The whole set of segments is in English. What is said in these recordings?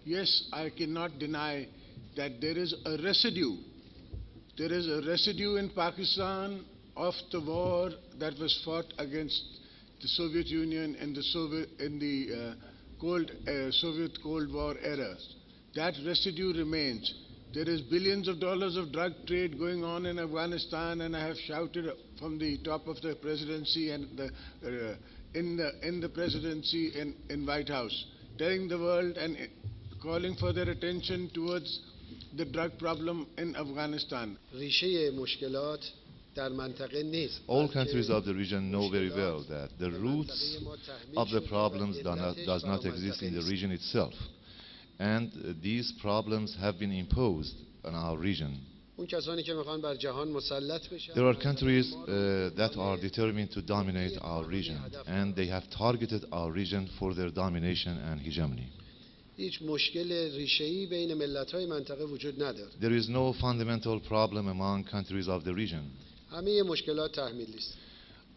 Yes, I cannot deny that there is a residue. There is a residue in Pakistan of the war that was fought against the Soviet Union in the Soviet Cold War era. That residue remains. There is billions of dollars of drug trade going on in Afghanistan, and I have shouted from the top of the presidency and in the presidency in White House, telling the world and calling for their attention towards the drug problem in Afghanistan. All countries of the region know very well that the roots of the problems does not exist in the region itself. And these problems have been imposed on our region. There are countries that are determined to dominate our region, and they have targeted our region for their domination and hegemony. There is no fundamental problem among countries of the region.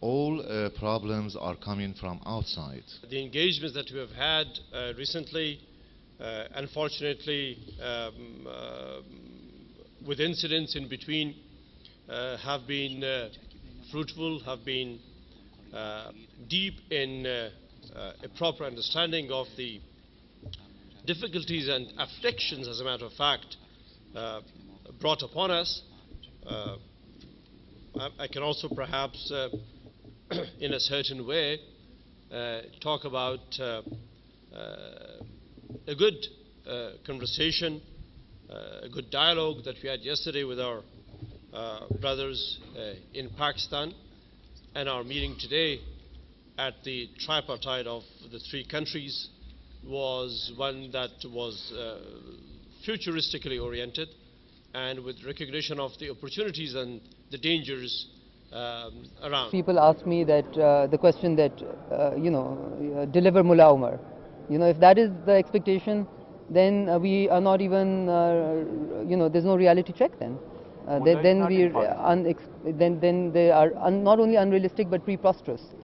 All problems are coming from outside. The engagements that we have had recently, unfortunately, with incidents in between, have been fruitful, have been deep in a proper understanding of the difficulties and afflictions, as a matter of fact, brought upon us. I can also perhaps, in a certain way, talk about a good conversation, a good dialogue that we had yesterday with our brothers in Pakistan, and our meeting today at the tripartite of the three countries was one that was futuristically oriented, and with recognition of the opportunities and the dangers around. People ask me that the question that deliver Mullah Omar. If that is the expectation, then we are not even there's no reality check then. Then they are not only unrealistic but preposterous.